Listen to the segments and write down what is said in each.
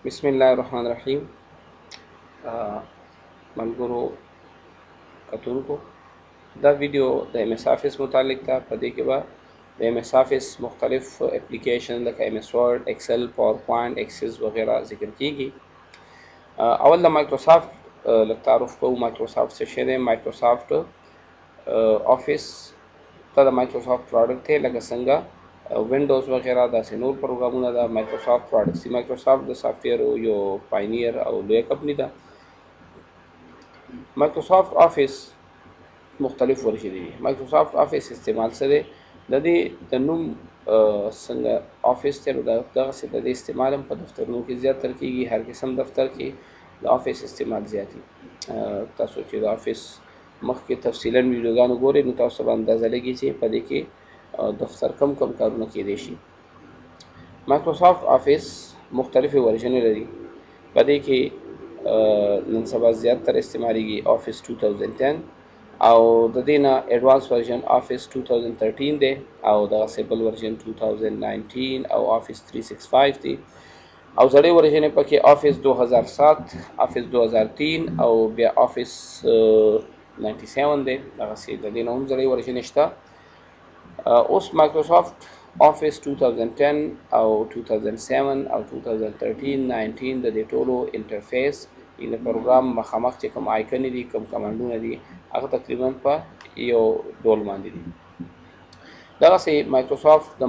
बिस्मिल्लाहिर्रहमानिर्रहीम। मलगुरो कतूनको दा वीडियो द एम एस ऑफिस मुतालिक था। पदे के बाद द एम एस ऑफिस मुख्तलिफ एप्लीकेशन लका M S Word, Excel, PowerPoint, Access वगैरह जिक्र कीगी। अवल द माइक्रोसॉफ्ट तारुफ को माइक्रोसॉफ्ट से शेयर माइक्रोसॉफ्ट ऑफिस ता माइक्रोसॉफ्ट प्रोडक्ट थे लगा संगा विंडोज़ वगैरह दा से नूर प्रोग्रामों दा माइक्रोसॉफ्ट प्रोडक्ट सी माइक्रोसॉफ्ट द सॉफ्टवेयर यो पायनियर और लोए कंपनी दा। माइक्रोसॉफ्ट ऑफिस मुख्तलिफ वर्जन दी। माइक्रोसॉफ्ट ऑफिस इस्तेमाल से दे तनुम संग ऑफिस ते दगा से दे इस्तेमाल हम पर दफ्तरों की ज़्यादा की हर किस्म दफ्तर की ऑफिस इस्तेमाल ज़्यादा तासो چې د ऑफिस مخکې تفصیلا ویډیوګانو ګورئ نو تاسو به اندازه لګی چې په دې کې دفتر کم کارونه کېدای شي. مایکروسافت آفیس مختلف ورژن لري. په دې کې نن سبا زیاتره استعمالیږي آفیس 2010 او د دې نه ایڈوانس ورژن آفیس 2013 دی او دغه سیبل ورژن 2019 او آفیس 365 دی او زړې ورژن پکې آفیس 2007 آفیس 2003 او بیا آفیس 97 دی. دغه سي د دې نه هم زړې ورژن شته. اوس مایکروسافت آفیس 2010 او 2007 او 2013 19 د دې ټولو انټرفیس ان پروګرام مخامخ چې کوم آیکن دي کوم کمانډونه دي هغه تقریبا په یو ډول باندې دي. دغه سي مایکروسافت د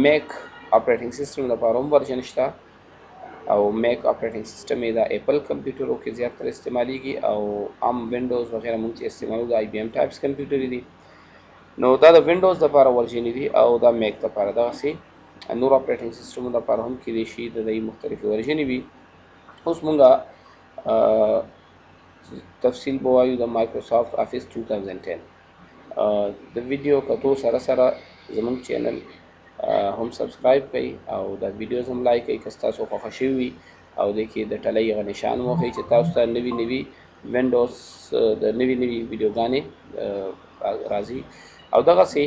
میک اپریټینګ سیستم لپاره هم ورژن شته او میک اپریټینګ سیستم یې د اپل کمپیوټرو کې زیاتره استعمالیږي او عام وینډوز وغیرہ مونږ چې استعمالو د آی بی ایم ټایپس کمپیوټر دي. نو دا د وینډوز لپاره ورژن دي او دا میک لپاره دغه سي نور اپریټینګ سیستم لپاره هم کېدای شي د دې مختلفې ورژن وي. اوس مونږه تفصیل بوایو د مایکروسافت آفیس 2010 د ویډیو کتو سره سره زموږ چینل هم سبسکرایب کړئ او دا ویډیوز هم لایک کړئ که تاسو خوښه شوي او د کې د ټلۍ غو نشان وښیي چې تاسو ته نوي نوي وینډوز د نوي نوي ویډیوګانې راځي او دغه سي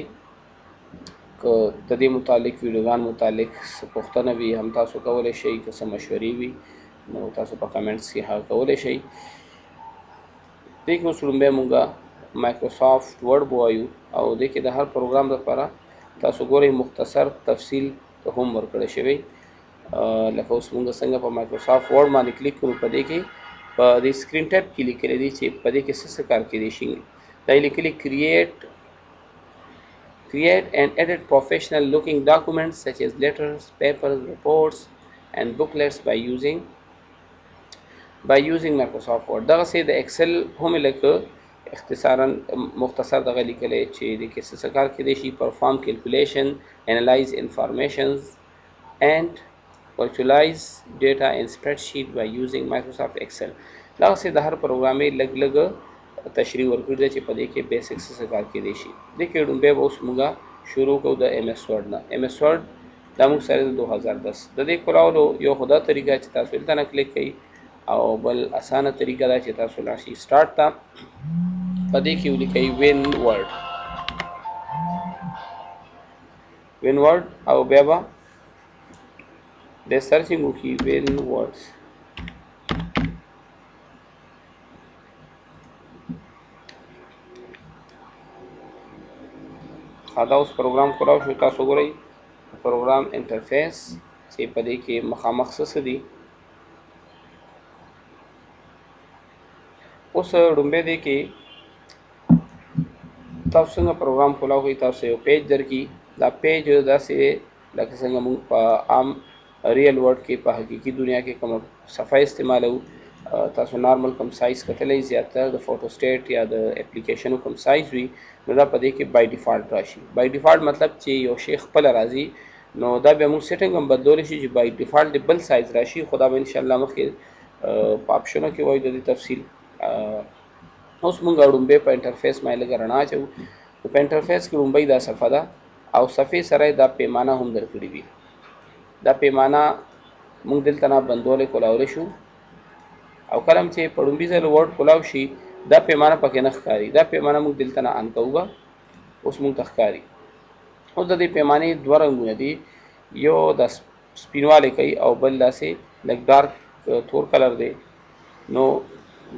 که د دې متعلق ویډیوګان متعلق پوښتنه وي هم تاسو کولای شئ که څه مشورې وي نو تاسو په کمنټس کې هغه کولای شئ. دې کې اوس لومبی مونږه مایکروسافت ورډ وایو او دې کې د هر پروګرام لپاره تاسو ګورئ مختصر تفصیل هم ورکړی شوی. لکه اوس مونږ څنګه په مایکروسافت ورډ باندې کلیک کوو په دې کې په دې سکرین ټیب کې لیکلی دي چې په دې کې څه کار کېدای شي. دا لیکلي create and edit professional looking documents such as letters, papers, reports and booklets by using Microsoft Word. دغه سي د ایکسل هم لکه اختصارا مختصر دغه لیکلی چې د کې څه کار کېدای شي. perform calculation, analyze informations and virtualize data in spreadsheet by using Microsoft Excel. دغه سي د هر پروګرامي لګ تشریح ورکړی دی چې په دې کې بیسکس څه کار کېدای شي. د کې ډومبه اوس موږ شروع کوو د ایم ایس ورډ نه. ایم ایس ورډ دا موږ سره د 2010 د دې کولو یو خدا طریقه چې تاسو دلته نه کلیک کړئ او بل اسانه طریقه دا چې تاسو لاشي سٹارټ تا په دې کې ولیکئ وین ورډ او بیا به د سرچینګ وکړئ وین ورډز. دا اوس پروګرام کولاو شو. تاسو ګورئ پروګرام انټرفیس چې په دې کې مخامخ څه دي. اوس ډومبه دې کې تاسو څنګه پروګرام کولاو کوي تاسو یو پیج درکې دا پیج داسې لکه څنګه موږ په عام ریل ورډ کې په حقيقي دنیا کې کوم صفحه استعمالو تاسو نارمل کم سایز کتلې زیاتره د فوټو سټیټ یا د اپلیکیشن کوم سایز وي نو دا په دې کې بای ډیفالت راشي. بای ډیفالت مطلب چې یو شی خپل راځي نو دا به موږ سیټینګ هم بدلول شي چې بای ډیفالت بل سایز راشي. خدا به ان شاء الله مخکې په آپشنو کې وایي د دې تفصیل. اوس موږ ډومبه په انټرفیس باندې لګ رڼا چو په انټرفیس کې ډومبه دا صفحه ده او صفحې سره دا پیمانه هم درکړي وي. دا پیمانه موږ دلته نه بندول کولای شو او کلم چې په ډومبي ځل ورډ کولاو شي دا پیمانه پکې نه ښکاري. دا پیمانه موږ دلته نه ان کوو اوس موږ تخکاری. اوس د دې پیمانه دوه رنگونه دي یو د سپینواله کوي او بل داسې لګ ډارک تور کلر دی نو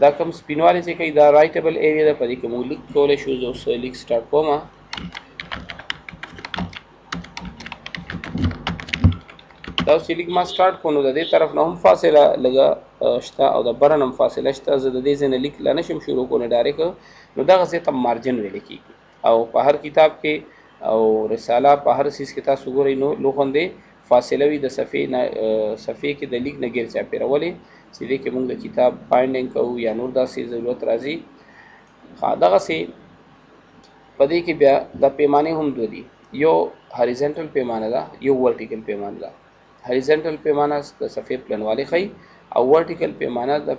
دا کوم سپینوالی چې کوي دا رایټیبل ایریا ده په دې کې موږ لیک کولی شو زه اوس لیک سټارټ کوم دا اوس چې لیک ما سټارټ کړو نو د دې طرف نه هم فاصله لږه شته او د بره نه هم فاصله شته زه د دې ځای نه لیک لا نشم شروع کولی ډایرکټ نو دغه ځای ته مارجن ویلی کېږي او په هر کتاب کې او رساله په هر څیز کې تاسو ګورئ نو لوخندې فاصله وي د صفحې کې د لیک نه ګیر چاپېرولې چې دې کې موږ د کتاب بایندینګ کوو یا نور داسې ضرورت راځي دغسې په دې کې بیا د پیمانې هم دوه دي یو هریزنټل پیمانه ده یو ورټیکل پیمانه ده هریزنټل پیمانه د صفحې پلنوالی ښیي او ورټیکل پیمانه د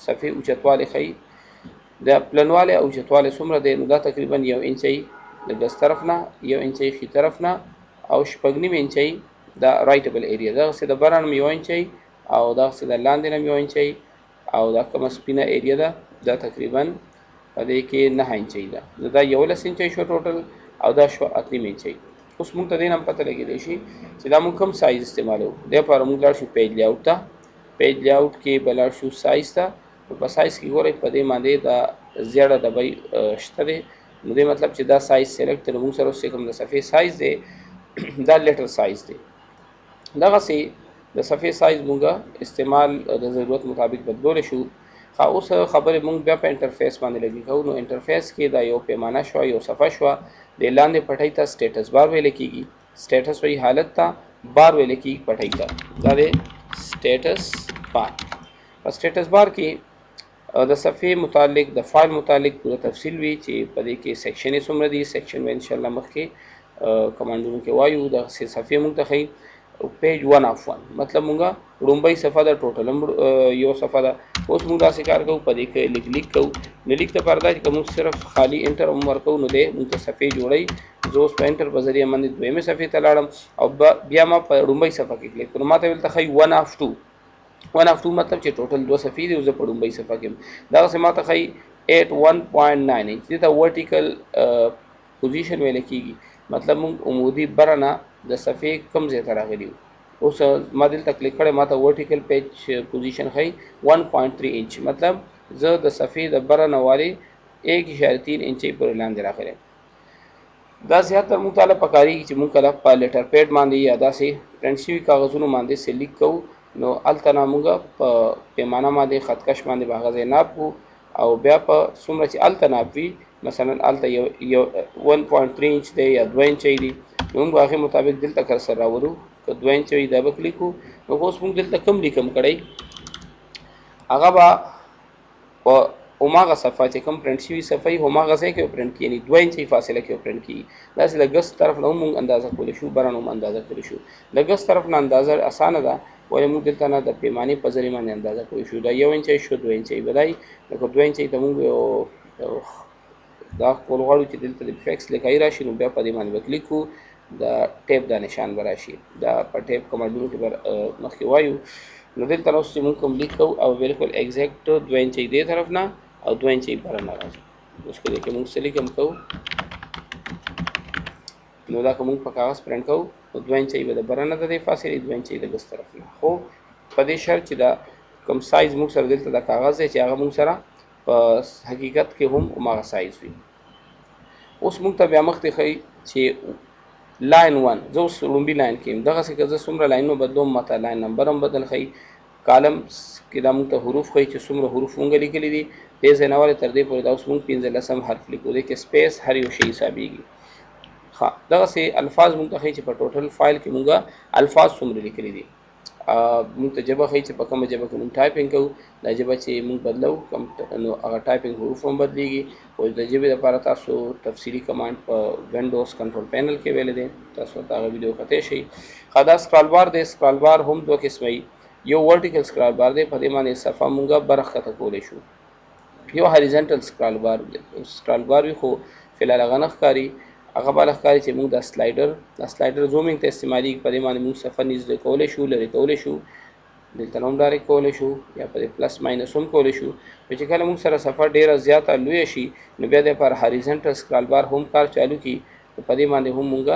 صفحې اوچتوالی ښیي د پلنوالی او اوچتوالی څومره دی نو دا تقریبا 1 انچۍ د ګس طرف نه 1 انچۍ ښي طرف نه او 6.5 انچۍ د رایټیبل ایریا دغسې د بره نه 1 انچۍ او دغسې د لاندې نه 1 انچۍ او دا کومه سپینه ایریا ده دا تقریبا په دې کې 9 انچۍ ده نو دا 11 انچۍ شو ټوټل او دا شو 8 انچۍ اوس موږ ته دې نه پته لګېدلی شي چې دا موږ کوم سایز استعمالوو دې لپاره موږ لاړ شو پیج لیاوټ ته پیج لیاوټ کې به لاړ شو سایز ته نو په سایز کې ګورئ په دې باندې دا زیړه ډبۍ شته دی نو دې مطلب چې دا سایز سلیکټ نو موږ سره اوس کوم د صفحې سایز دی دا لیټر سایز دی دغسې د صفحې سایز موږ استعمال د ضرورت مطابق بدلولی شو اوس خبرې موږ بیا په انټرفیس باندې لګي کوو نو انټرفیس کې دا یو پیمانه شوه یو صفحه شوه د لاندې پټۍ ته سټیټس بار ویلی کېږي سټیټس وایي حالت ته بار ویلی کېږي پټۍ ته دا دی سټیټس بار په سټیټس بار کې د صفحې متعلق د فایل متعلق پوره تفصیل وي چې په دې کې سیکشن یې څومره دي سیکشن به انشاءالله مخکې کمانډونو کې وایو دغسې صفحې موږ ته ښیي پیج 1 اف 1 مطلب مونږه لومبۍ صفحه د ټوټل یو صفحه ده اوس موږ داسې کار کوو په دې کې لیک کوو نو لیک ته پردا چې موږ صرف خالی انټر هم ورکوو نو دی موږ ته صفحې جوړوي زه اوس په انټر په ذریعه باندې دویمې صفحې ته لاړم او بیا ما په لومبۍ صفحه کې کلیک کړم ما ته دلته ښایي 1 اف 2 1 اف 2 مطلب چې ټوټل 2 صفحې دي او زه په لومبۍ صفحه کې دغسې ما ته ښایي 81.9 انچ دې ته ورټیکل پوزیشن ویلی کېږي مطلب موږ عمودي بره نه د صفحې کوم ځای ته راغلي اوس ما دلته کلیک کړی ما ته ورټیکل پیج پوزیشن ښایي 1.3 انچ مطلب زه د صفحې د بره نه والې 1.3 انچۍ پورې لاندې راغلی دا زیاتره موږ ته پکارېږي چې موږ کله په لیټر پیډ باندې یا داسې پرنټ شوي کاغذونو باندې لیک کوو نو هلته نه موږ په پیمانه باندې خطکش باندې به هغه ځای ناپ کړو او بیا په څومره چې هلته ناپ وي مثلا هلته یو 1.3 انچ دی یا 2 انچۍ دی نو موږ هغې مطابق دلته کرسر راولو که 2 انچ وي دا به کلیک وو نو اوس موږ دلته کوم لیکم کړی هغه به په هماغه صفحه چې کوم پرنټ شوي صفحه وي هماغه ځای کې پرنټ کېږي یعنې 2 انچۍ فاصله کې پرنټ کېږي داسې د ګس طرف نه هم موږ اندازه کولی شو بره نه هم اندازه کولی شو د ګس طرف نه اندازه اسانه ده ولې موږ دلته نه د پیمانې په ذریعه باندې اندازه کولی شو دا 1 انچۍ شو 2 انچۍ به دی لکه 2 انچۍ ته موږ دا کول غواړو چې دلته د فیکس لیکایي راشي نو بیا په دې باندې به کلیک کړو د ټیپ دا نشان به راشي دا په ټیپ کمانډونو کې به مخکې وایو نو دلته اوس چې موږ کوم لیک کوو او بالکل ایګزیکټ 2 انچۍ دې طرف نه او 2 انچۍ بره نه راځي اوس که دې کې موږ څه لیکم کوو نو دا که موږ په کاغذ پرنټ کوو نو 2 انچۍ به د بره نه د دې فاصلې 2 انچۍ د ګس طرف نه خو په دې شرط چې دا کوم سایز موږ سره دلته د کاغذ دی چې هغه موږ سره په حقیقت کې هم هماغه سایز وي اوس موږ ته بیا مخکې ښیي چې لاین 1 زه اوس لومبي لاین کې یم دغسې که زه څومره لاینونه بدلوم ماته لاین نمبر هم بدل ښیي کالم کې دا موږ ته حروف ښیي چې څومره حروف مونږ لیکلي دي دې ځای نه ولې تر دې پورې دا اوس مونږ 15 حرف لیکو دې کې سپیس هر یو شی حسابېږي ښه دغسې الفاظ مونږ ته ښیي چې په ټوټل فایل کې مونږ الفاظ څومره لیکلي دي مونږ ته ژبه ښیي چې په کومه ژبه کې مونږ ټایپینګ کوو دا ژبه چې مونږ بدلو نو هغه ټایپینګ حروف هم بدلېږي او د ژبې لپاره تاسو تفصیلي کمانډ په وینډوز کنټرول پینل کې ویلی دی تاسو ته هغه ویډیو کتی شئ ښه دا سکرال بار دی سکرال بار هم دوه قسمه وي یو ورټیکل سکرال بار دی په دې باندې صفحه مونږ برښکته کولی شو یو هریزنټل سکرال بار وي خو فلحال هغه نه ښکاري هغه به ښکاري چې موږ د سلایډر زومینګ ته استعمالېږي په دې باندې موږ صفحه نږدې کولی شو لرې کولی شو دلته نه هم ډایرکټ کولی شو یا په دې پلس ماینس هم کولی شو نو چې کله موږ سره صفحه ډېره زیاته لویه شي نو بیا د لپاره هریزنټل سکرال بار هم کار چالو کړي نو په دې باندې هم موږ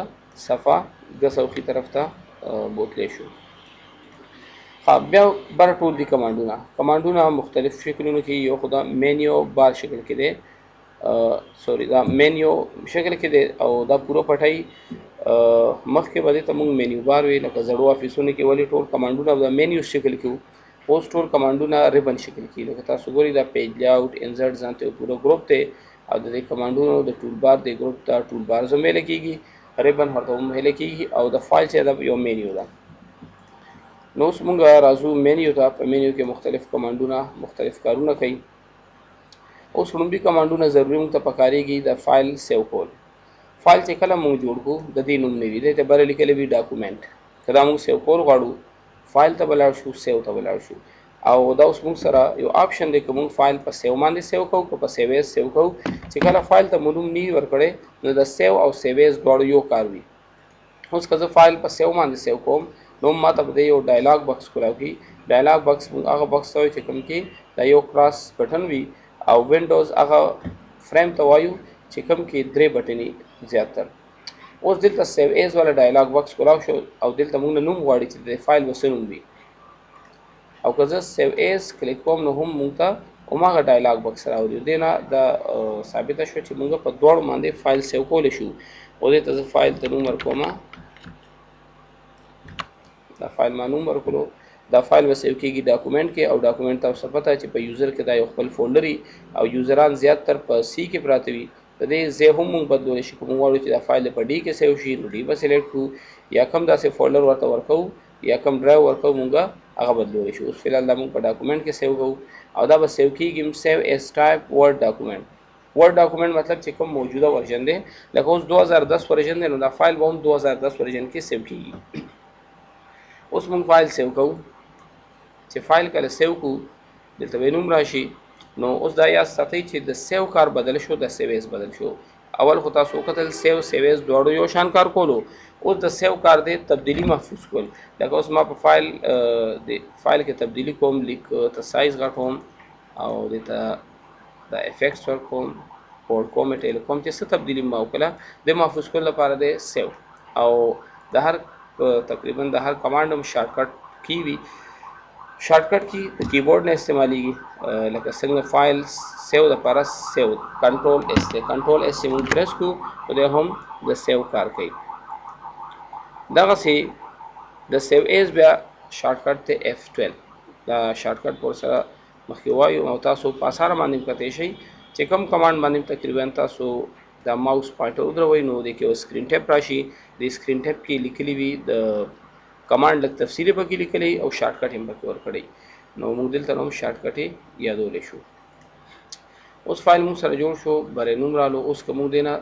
صفحه ګس او ښي طرف ته بوتلی شو ها بیا بر ټول دي کمانډونه مختلف شکلونو کې یو خدا مینیو بار شکل کې دی سوري دا مینیو شکل کې دی او دا پوره پټای مخکې به ته موږ مینیو بار وی لکه زړو افیسونو کې ولی ټول کمانډونه د مینیو شکل کې اوس ټول کمانډونه ریبن شکل کې لکه تاسو ګورئ دا پیج لیاوټ انسرټ ځانته پوره ګروپ ته او د کمانډونو د ټول بار د ګروپ ته ټول بار زموږ لکېږي ریبن ورته هم لکېږي او د فایل چې دا یو مینیو ده نو اوس موږ راځو مینیو ته په مینیو کې مختلف کمانډونه مختلف کارونه کوي اوس لومبي کمانډونه ضروري موږ ته پکاريږي د فایل سیو کول فایل چې کله موږ جوړ کو د دې نوم نه وي د بر لیکل وی ډاکومېنټ کله موږ سیو کول غواړو فایل ته بلاړ شو سیو ته بلاړ شو او دا اوس موږ سره یو آپشن دی کوم فایل په سیو باندې سیو کوو په سیو ایز سیو کوو چې کله فایل ته معلوم نی ورکړي نو د سیو او سیو ایز دواړو یو کار وي اوس کله فایل په سیو باندې سیو کوم نو ماته به یو ډایلاګ باکس کولاږي ډایلاګ باکس هغه باکس ته چې کوم کې دا یو کراس بٹن وي او وینډوز هغه فریم ته وایو چې کوم کې درې بټنې زیاتر اوس دلته سیو ایز والا ډایلاګ باکس کولاو شو او دلته موږ نوم غواړي چې د فایل وسنوم وي او که زه سیو ایز کلیک کوم نو هم موږ ته اوماغه ډایلاګ باکس راوړي دی نه دا ثابت شو چې موږ په دوړ باندې فایل سیو کول شو او دې ته فایل ته نوم ورکوم دا فایل مانوم ورکړو دا فایل وسیو کېږي ډاکومېنټ کې او ډاکومېنټ تاسو پته چې په یوزر کې دا یو خپل فولډري او یوزران زیات تر په سی کې پراته وي د دې زه هم موږ بدلول شي کوم غواړو چې دا فایل په ډي کې سیو شي نو ډي به سلیکټ کو یا کوم داسې فولډر ورته ورکو یا کوم ډرایو ورکو موږ هغه بدلول شي اوس فلحال دا موږ په ډاکومېنټ کې سیو کوو او دا به سیو کېږي سیو ایز ټایپ ورډ ډاکومېنټ ورډ ډاکومېنټ مطلب چې کوم موجوده ورژن دی لکه اوس 2010 ورژن دی نو دا فایل به هم 2010 ورژن کې سیو کېږي اوس موږ فایل سیو کوو چې فایل کله سیو کو دلته به نوم راشي نو اوس دا یاد ساتئ چې د سیو کار بدل شو د سیو ایز بدل شو اول خو تاسو کتل سیو ایز دواړو یو شان کار کولو اوس د سیو کار دی تبدیلی محفوظ کول لکه اوس ما په فایل کې تبدیلی کوم لیک ته سایز غټوم او دته د افیکټس ور کوم پورټ کوم ټیلیکوم چې څه تبدیلی ما وکړه د محفوظ کول لپاره د سیو او د هر تقریبا د هر کمانډ هم شارټکټ کی وی شارټکټ کی د کیبورډ نه استعماليږي لکه څنګه فایل سیو لپاره سیو کنټرول اس ته کنټرول اس موږ پریس کو او د هم د سیو کار کوي دغه سي د سیو ایز بیا شارټکټ ته F12 دا شارټکټ پر سره مخکې وایو او تاسو په اسانه باندې کته شي چې کوم کمانډ باندې تقریبا تاسو دا ماوس پوینټر دروي نو د کې سکرین ټیپ راشي د سکرین ټیپ کې لیکلي وي د کمانډ لک تفصیلی پکې لیکلي او شارټکټ هم پکې ورکړي نو موږ دلته نوم شارټکټ یادول شو اوس فایل موږ سره جوړ شو برې نوم رالو اوس کوم دینه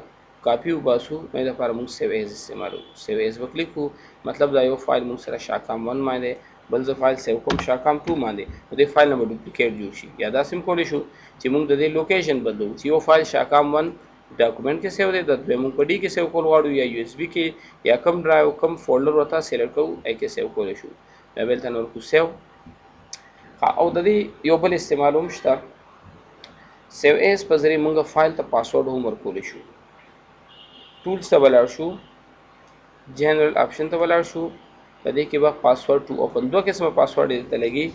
کاپی وباسو مې لپاره موږ سیو ایز استعمالو سیو ایز وکلیکو مطلب دا یو فایل موږ سره شاکام 1 باندې بل ځ فایل سیو کوم شاکام 2 باندې د فایل نمبر ډوپلیکیټ جوړ شي یا دا سم کول شو چې موږ د دې لوکیشن بدلو چې یو فایل شاکام 1 ډاکومېنټ کې سیو دی د دویمو په ډي کې سیو کول غواړو یا یو اس بي کې یا کوم ډرایو کوم فولډر وتا سلیکټ کوو ای کې سیو کول شو دا بل تنور کو سیو او د دې یو بل استعمال هم شته سیو ایز په ذریعہ موږ فایل ته پاسورډ هم ورکول شو ټولز ته ولاړ شو جنرال آپشن ته ولاړ شو په دې کې به پاسورډ ټو اوپن دوه قسمه پاسورډ دې لګي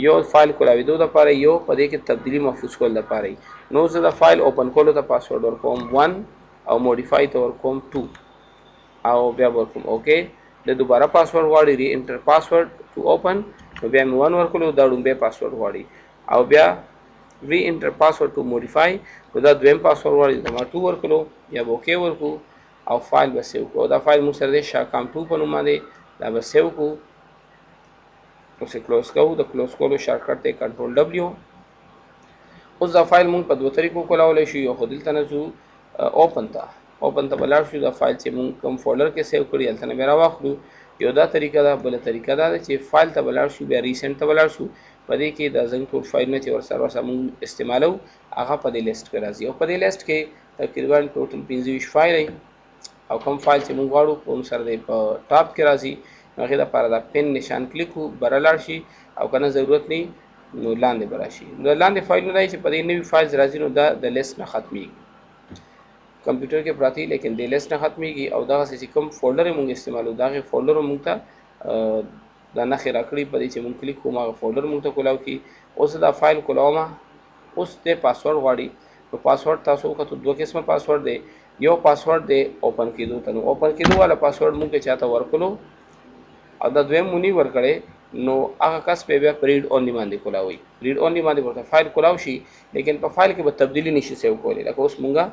یو فایل کولاویدو د لپاره یو په دې کې تبدیلی محفوظ کول لپاره نو زه د فایل اوپن کولو ته پاسورډ ورکوم 1 او موډیفای ته ورکوم 2 او بیا ورکوم اوکے د دوباره پاسورډ غواړي ری انټر پاسورډ ټو اوپن نو بیا مې 1 ورکولو دا ډومبه پاسورډ غواړي او بیا ری انټر پاسورډ ټو موډیفای نو دا دویم پاسورډ غواړي دا ما 2 ورکولو یا اوکے ورکو او فایل به سیو کو دا فایل مو سره د شاکام 2 په نوم باندې دا به سیو کو اوس کلوز کوو د کلوز کولو شارټکټ ته کنټرول W اوس دا فایل مونږ په دوه طریقو کولای شو یو خودل تنزو اوپن ته بلار شو دا فایل چې مونږ کوم فولډر کې سیو کړی الته نه راوخلو یو دا طریقه دا بل طریقه دا چې فایل ته بلار شو بیا ریسنت ته بلار شو په دې کې دا زنګ ټول فایل نه چې ور سره مونږ استعمالو هغه په دې لیست کې راځي او په دې لیست کې تقریبا ټوټل 25 فایل او کوم فایل چې مونږ غواړو کوم سره د ټاپ کې راځي هغه د لپاره دا پن نشان کلیک برلار شي او کنه ضرورت نه نو لاندې براشي نو لاندې فایلونه راځي چې په دې نوې فایل راځي نو دا د لیست نه ختمي کمپیوټر کې پراتی لیکن د لیست نه ختميږي او دا چې کوم فولډر موږ استعمالو دا غي فولډر موږ ته دا نخې راکړي په دې چې مونږ کلیک کوو هغه فولډر مونږ ته کولاو کی. اوس دا فایل کولاومه، اوس د پاسورډ غواړي. نو پاسورډ تاسو وکړو دوه قسمه پاسورډ دی. یو پاسورډ دی اوپن کېدو ته، نو اوپن کېدو والا پاسورډ مونږ چاته ورکړو او دا دویم مونږ ورکړي، نو هغه کس په بیا ریډ اونلی باندې کولاوي. ریډ اونلی باندې ورته فایل کولاو شي، لیکن په فایل کې به تبدیلی نشي سیو کولی. لکه اوس مونږه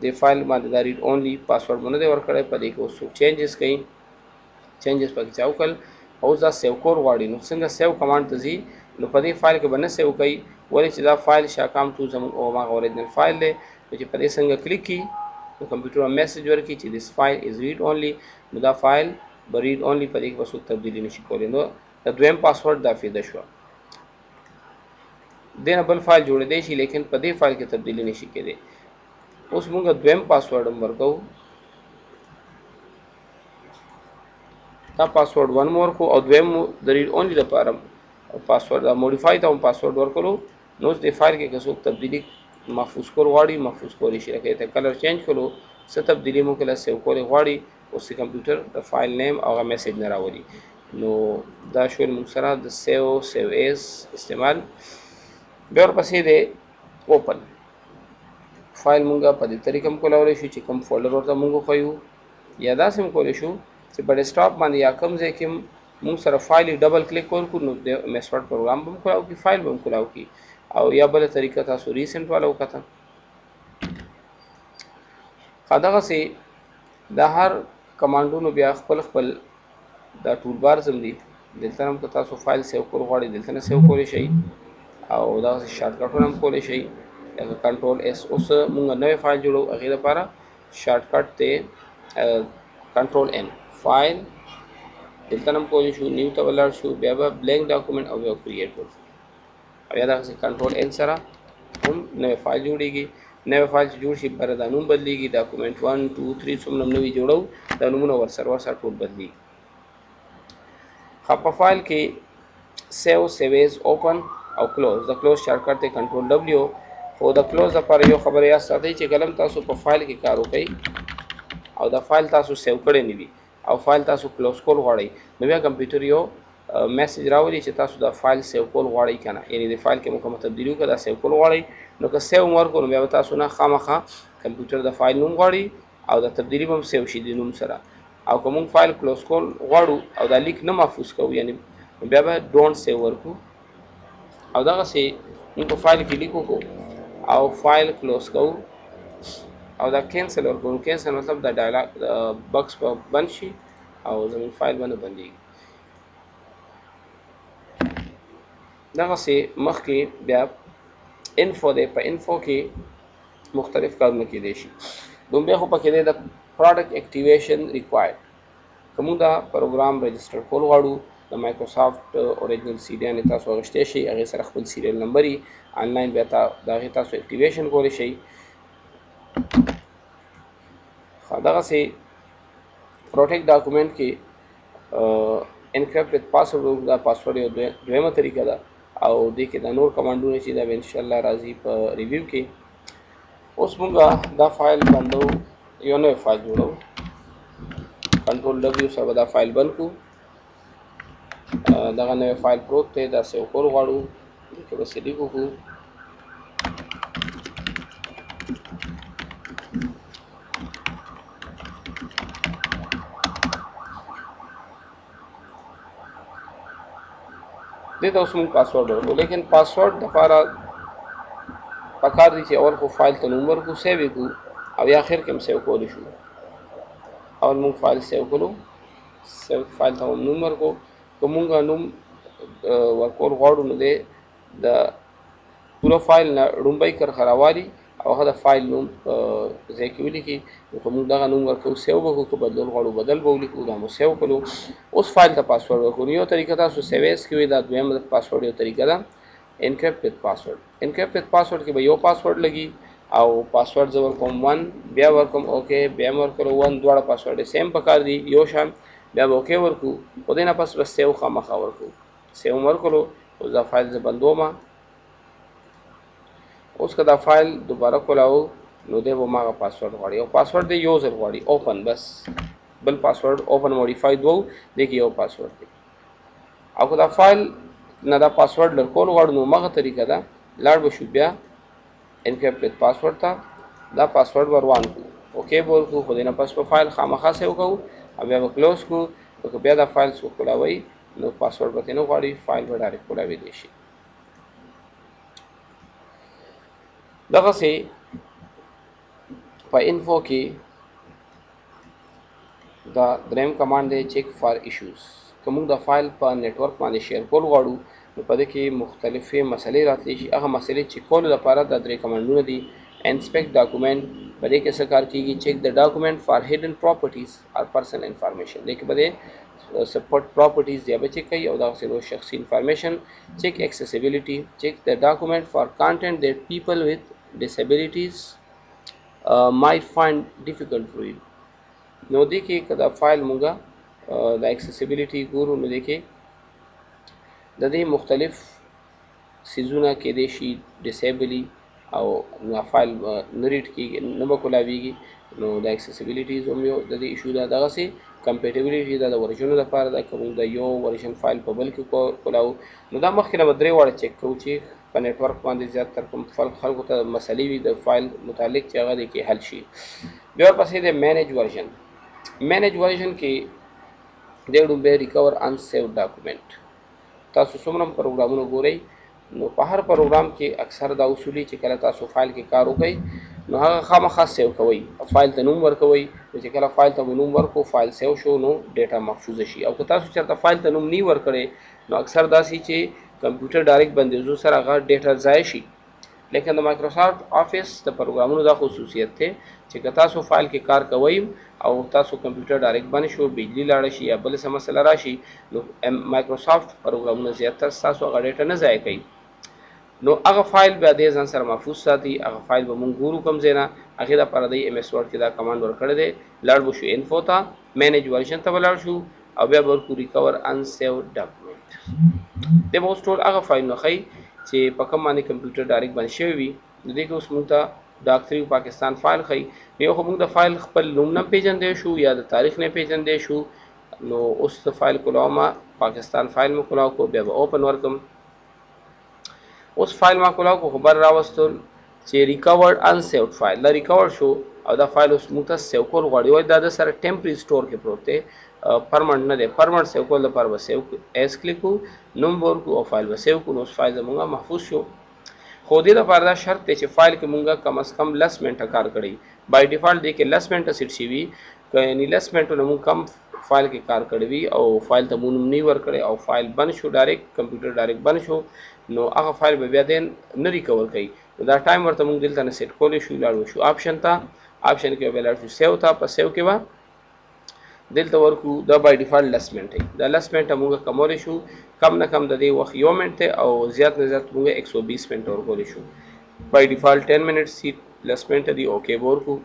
د فایل باندې دا ریډ اونلی پاسورډ باندې ورکړي، په دې کې اوس چینجز کوي، چینجز پکې چاو کړل او دا سیو کول غواړي. نو څنګه سیو کمانډ ته ځي، نو په دې فایل کې باندې سیو کوي، ولې چې دا فایل شاکام تو زموږ او ما اوریجنل فایل دی. چې په دې څنګه کلیک کی نو کمپیوټر میسج ورکړي چې this file is read only. نو دا فایل به read only په دې کې وسو تبدیلی نشي کولی. نو دا دویم پاسورډ دا فایده شو. دنه بل فایل جوړ دی شي، لیکن په دې فایل کې تبدیلی نشي کېدی. اوس موږ دویم پاسورډ ورکو، دا پاسورډ ون مور کو او دویم د ریډ اونلی لپاره پاسورډ دا موډیفای ته پاسورډ ورکړو. نو د فایل کې که څوک تبدیلی محفوظ کول غواړي محفوظ کولی شي. لکه ته کلر چینج کړو، څه تبدیلی مو کله سیو کول غواړي، اوس کمپیوټر د فایل نیم او میسج نه راوړي. نو دا شول موږ سره د سیو ایز استعمال. بیا ورپسې د اوپن فایل مونږه په دې طریقه کولای شو چې کوم فولډر ورته مونږ خوایو، یا دا سم کولای شو چې په ډیسکټاپ باندې یا کوم ځای کې مونږ سره فایل ډبل کلیک ورکړو، نو د میسورډ پروګرام به کولاو کی، فایل به کولاو کی. او یا بل طریقه تاسو ریسنت والا وکړه. خدغه سي د هر کمانډونو بیا خپل خپل دا ټول بار زم دي. دلته هم که تاسو فایل سیو کول غواړئ دلته نه سیو کولی شئ، او دا شارټ کټونه هم کولی شئ. لکه کنټرول اس. اوس مونږ نوې فایل جوړو، هغې لپاره شارټ کټ دی کنټرول ان. فایل دلته هم کولی شو، نیو ته ولاړ شو، بیا به بلینک ډاکومنټ او بیا کریټ ورکړو، او یا دغسې کنټرول ان سره هم نوې فایل جوړېږي. نوې فایل چې جوړ شي بره دا نوم بدلېږي، ډاکومنټ 1 2 3 څومره نوي جوړو دا نومونه ورسره ټول بدلېږي. په فایل کې سیو، سیویز، اوپن او کلوز. د کلوز شارټ کټ دی کنټرول ډبلیو. خو د کلوز لپاره یو خبره یاد ساتئ چې کله تاسو په فایل کې کار وکئ او دا فایل تاسو سیو کړی نه وي او فایل تاسو کلوز کول غواړئ، نو بیا کمپیوټر یو میسج راولي چې تاسو دا فایل سیو کول غواړئ کنه، یعنی د فایل کې کومه تبدیلی وکړه دا سیو کول غواړئ. نو که سیو ورکړو نو بیا تاسو نه خامخا کمپیوټر د فایل نوم غواړي او د تبدیلی هم سیو شي د نوم سره. او کوم فایل کلوز کول غواړو او دا لیک نه محفوظ کوو، یعنی بیا به ډونټ سیو ورکو. او دغه سي موږ فایل کې لیکو کو او فایل کلوز کوو او دا کینسل ورکو. کینسل مطلب دا ډایلاګ باکس په بند شي او زموږ فایل باندې بندېږي. دغه سي مخکې بیا انفو دی، په انفو کې مختلف کارونه کېدای شي. دومره خو پکې دی د پروډکټ اکټیویشن ریکوایرډ. کوم دا پروګرام رجسټر کول غواړو، د مایکروسافټ اوریجنل سیریال تاسو غشته شي، هغه سره خپل سیریل نمبر یې آنلاین بیا دا تاسو اکټیویشن کولی شئ. دغه سي پروټیکټ ډاکومنټ کې انکریپټډ پاسورډ دا پاسورډ یو دویمه طریقه ده، او دې کې دا نور کمانډونه چې دا ان شاء الله راځي په ریویو کې. اوس موږ دا فایل بندو، یو نوې فایل جوړو، کنټرول ډبلیو سره دا فایل بند کو. دغه نوې فایل پروت دی، دا سیو کول غواړو، کې به سې لیکو کو. دې ته اوس موږ پاسورډ ورکړو، لیکن پاسورډ دپاره پکار دي چې اول خو فایل ته نوم ورکړو، سیو یې کړو او یا اخر کې هم سیو کولی شو. اول موږ فایل سیو کړو، سیو فایل ته هم نوم ورکړو. که موږ نوم ورکول غواړو نو دی د پوره فایل نه ړومبی کرښه راوالي او هغه د فایل نوم ځای کې ولیکي. نو که موږ دغه نوم ورکړو سیو به کړو، که بدلول غواړو بدل به ولیکو، دا مو سیو کړو. اوس فایل ته پاسورډ ورکړو. یو طریقه تاسو سیویز کې وي، دا دویم پاسورډ یو طریقه ده انکریپټډ پاسورډ. انکریپټډ پاسورډ کې به یو پاسورډ لګي او پاسورډ زه ورکوم 1، بیا ورکوم اوکې، بیا مې ورکړو 1، دواړه پاسورډ سیم پکار دي یو شان، بیا به اوکې ورکړو. خو دې نه پس به سیو خامخا ورکړو. سیو ورکړو، اوس دا فایل زه بندوم. اوس که دا فایل دوباره کولاو نو دی به ما هغه پاسورډ غواړي، او پاسورډ دی یو ځل غواړي اوپن، بس بل پاسورډ اوپن موډیفای دوو دی کې یو پاسورډ دی. او که دا فایل نه دا پاسورډ لرکول غواړو نو مغه طریقه ده لاړ بشو بیا انکریپټډ پاسورډ ته دا پاسورډ ور وان کو اوکې ورکو خو دې نه پس په فایل خامخا سیو کوو او بیا به کلوز کو نو که بیا دا فایل څوک کولاوي نو پاسورډ به نه غواړي فایل به ډایرکټ کولاوي دی شي دغه سي په انفو کې دا دریم کمانډ دی چیک فار ایشوز کوم د فایل په نتورک باندې شیر کول غواړو نو په دې کې مختلفې مسلې راتلی شي هغه مسلې چې کول لپاره د درې کمانډونه دي انسپیکټ ډاکومنٹ په دې کې څه کار کیږي چیک د ډاکومنٹ فار هیډن پراپرټیز اور پرسنل انفارمیشن دې کې به سپورټ پراپرټیز یا به چیک کوي او دا سره شخصي انفارمیشن چیک ایکسیسیبিলিټي چیک د ډاکومنٹ فار کانټینټ دیٹ پیپل وذ disabilities might find difficult to read نو دې کې کدا فایل مونږه د ایکسیسیبিলিټي ګورو نو دې کې د دې مختلف سيزونه کې د شي ډیسیبلی او نو فایل نریټ کیږي نو به کولاویږي نو د ایکسیسیبিলিټي زوم یو د دې ایشو دا دغه سي کمپیټیبিলিټي د ورژن لپاره د کوم د یو ورژن فایل په بل کې کولاو نو دا مخکې نه درې وړ چک کوو چې په نتورک باندې زیات تر کوم خلکو ته مسلې وي د فایل متعلق چې هغه د کې حل شي بیا پسې د مینیج ورژن کې د ډوبه ریکور ان سیو ډاکومنٹ تاسو څومره پروګرامونه ګورئ نو په هر پروګرام کې اکثر دا اصولي چې کله تاسو فایل کې کار وکړئ نو هغه خامخا سیو کوئ فایل ته نوم ورکوئ چې کله فایل ته نوم ورکو فایل سیو شو نو ډیټا محفوظ شي او که تاسو چېرته فایل ته نوم نه ورکړئ نو اکثر داسې چې کمپیوټر ډایرکټ بندیزو سره هغه ډیټا ضایع شي لیکن د مایکروسافټ افیس د پروګرامونو دا خصوصیت ته چې که تاسو فایل کې کار کوئ او تاسو کمپیوټر ډایرکټ باندې شو بجلی لاړ شي یا بل څه مسله راشي نو مایکروسافټ پروګرامونه زیاتره تاسو هغه ډیټا نه ضایع کوي نو هغه فایل به د ځان سره محفوظ ساتي هغه فایل به مونږ ګورو کوم ځای نه هغه د پر د ایم اس ورډ کې دا کمانډ ورکړی دی لاړ بشو انفو ته مینیج ورژن ته ولاړ شو او بیا ورکو ریکور ان سیو ډاکومنٹ د موږ ټول هغه فایل نه خي چې په کوم باندې کمپیوټر ډایرکټ باندې شوی وي نو دغه اوس موږ ته ډاکټري پاکستان فایل خي یو خو موږ د فایل خپل نوم نه پیژندې شو یا د تاریخ نه پیژندې شو نو اوس د فایل کولاما پاکستان فایل مو کولاو کو بیا اوپن ورکم اوس فایل ما کولاو کو خبر راوستل چې ریکورډ ان سیوډ فایل دا ریکورډ شو او دا فایل اوس موږ ته سیو کول غواړي وای دا د سره ټیمپرری سٹور کې پروت دی پرمنټ نه دی پرمنټ سیو کول لپاره به سیو ایس کلیک کو نمبر کو او فایل به سیو کو نو فایل زموږه محفوظ شو خو دې لپاره دا شرط دی چې فایل کې مونږه کم از کم 10 منټه کار کړی بای ډیفالت دی کې 10 منټه سیټ شي وي یعنی 10 منټه مونږ کم فایل کې کار کړی او فایل ته مونږ نه ور کړی او فایل بند شو ډایرکټ کمپیوټر ډایرکټ بند شو نو هغه فایل به بیا دین نه ریکور کړي دا ټایم ورته مونږ دلته نه سیټ کولې شو لاړو شو آپشن کې به لاړ شو سیو ته په سیو کې وا دلته ورکو دا بای ډیفالت 10 منټه دا 10 منټه مونږ کومول شو کم نه کم د دې وخت یو منټه او زیات نه زیات مونږ 120 منټه ورکول شو بای ډیفالت 10 منټس سی 10 منټه دی اوکے ورکو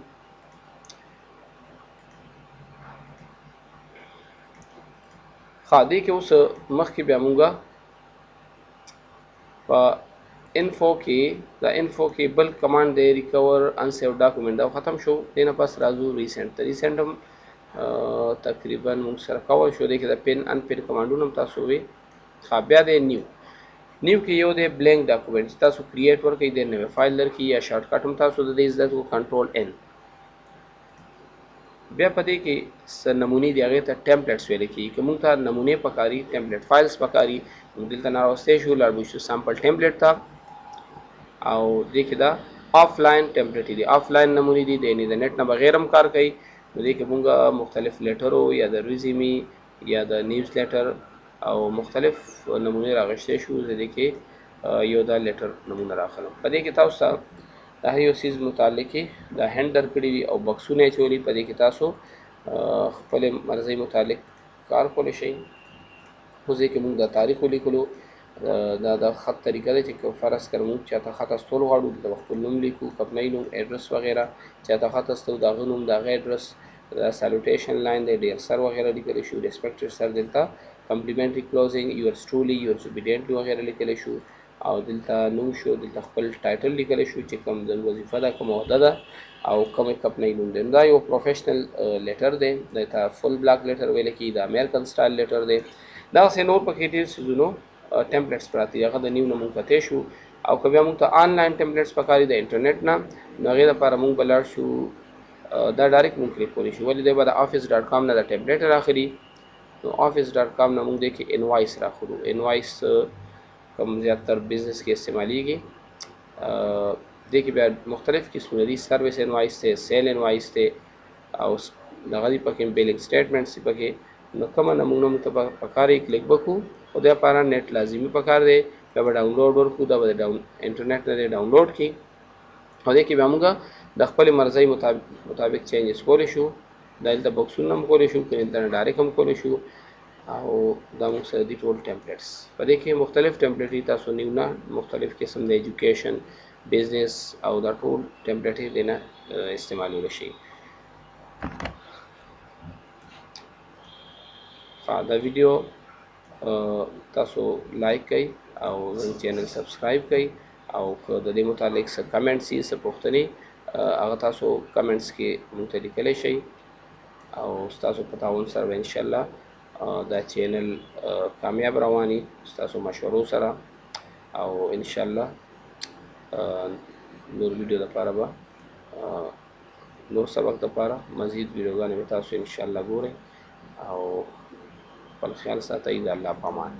خاطی کې اوس مخکې بیا مونږ په انفو کې بل کمانډ دی ریکور ان سیو ډاکومنٹ دا ختم شو دینه پس راځو ریسنټ هم تقریبا موږ سره کاوه شو د کې د پن ان پن کمانډونو تاسو وی بیا د نیو کې یو د بلینک ډاکومنٹ تاسو کریټ ورکړئ د نوې فایل درکې یا شارټ کټ هم تاسو د دې زده کو کنټرول ان بیا پدې کې س نمونې دی هغه ته ټمپلیټس ویل کی کوم ته نمونه پکاري ټمپلیټ فایلز پکاري دلته نه راوستې شو لاړ شو سامپل ټمپلیټ تا او دې کې دا آفلاین ټمپلیټ دی آفلاین نمونې دي د انټرنیټ نه بغیر هم کار کوي نو دې کې مونږه مختلف لیټرو یا د ریزیومي یا د نیوز لیټر او مختلف نمونه راغشته شو دې کې یو دا لیټر نمونه راخلم پدې کې تاسو د هر یو سیز متعلق دا هندر کړی او بکسونه چولی پدې کې تاسو خپل مرزي متعلق کار کولای شئ خو ځکه موږ د تاریخ لیکلو دا د خط طریقه ده چې فرض کړو چې تا خط استول غواړو د خپل نوم لیکو خپل نوم ایډرس وغیرہ چې تا خط استو دا غنوم دا ایډرس دا سالوټیشن لاین دی ډیر سر وغیرہ لیکل شو ریسپیکټډ سر دلته کمپلیمنټری کلوزینګ یورز ټرولی یورز اوبیډینټلی وغیرہ لیکل شو او دلته نوم شو دلته خپل ټایټل لیکل شو چې کوم د وظیفه ده کوم عہده ده او کوم کمپنی نوم دی دا یو پروفیشنل لیټر دی دا فل بلاک لیټر ویل کی دا امریکن سټایل لیټر دی دغسې نور پکې ډېر څیزونو ټمپلیټس پراته دي هغه د نیو نه مونږ پتی شو او که بیا مونږ ته آنلاین ټمپلیټس پکار دي د انټرنیټ نه نو هغې دپاره مونږ به لاړ شو دا ډایرکټ مونږ کلیک کولی شو ولې دی به د آفیس ډاټ کام نه د ټمپلیټ راخلي نو آفیس ډاټ کام نه مونږ دی کې انوایس راخلو انوایس کوم زیاتر بزنس کې استعمالیږي دې کې بیا مختلف قسمونه دي سروس انوایس دی سیل انوایس دی او دغه دي پکې بیلینګ سټیټمنټس دي پکې نو کومه نه موږ ته پکار یې کلیک وکړو خو د لپاره نیټ لازمي پکار دی بیا به ډاونلوډ ورکړو دا به د انټرنیټ نه دی ډاونلوډ کړي او دې کې بیا موږ د خپلې مرضۍ مطابق چینجز کولی شو دلته بکسونه هم کولی شو که دلته ډایرکټ هم کولی شو او دا موږ سره دي ټول ټمپلیټس په دې کې مختلف ټمپلیټ دي تاسو نیو نه مختلف قسم د ایجوکیشن بزنس او دا ټول ټمپلیټ یې دې نه استعمالولی شي دا ویډیو تاسو لایک کړئ او زموږ چینل سبسکرایب کړئ او که د دې متعلق څه کمنټس وي څه پوښتنې هغه تاسو کمنټس کې موږ ته لیکلی شئ او ستاسو په تعاون سره به انشاءالله دا چینل کامیاب رواني ستاسو مشورو سره او انشاءالله نور ویډیو دپاره به نور سبق دپاره مزید ویډیوګانې به تاسو انشاءالله ګورئ او خپل خیال ساتئ د الله په امان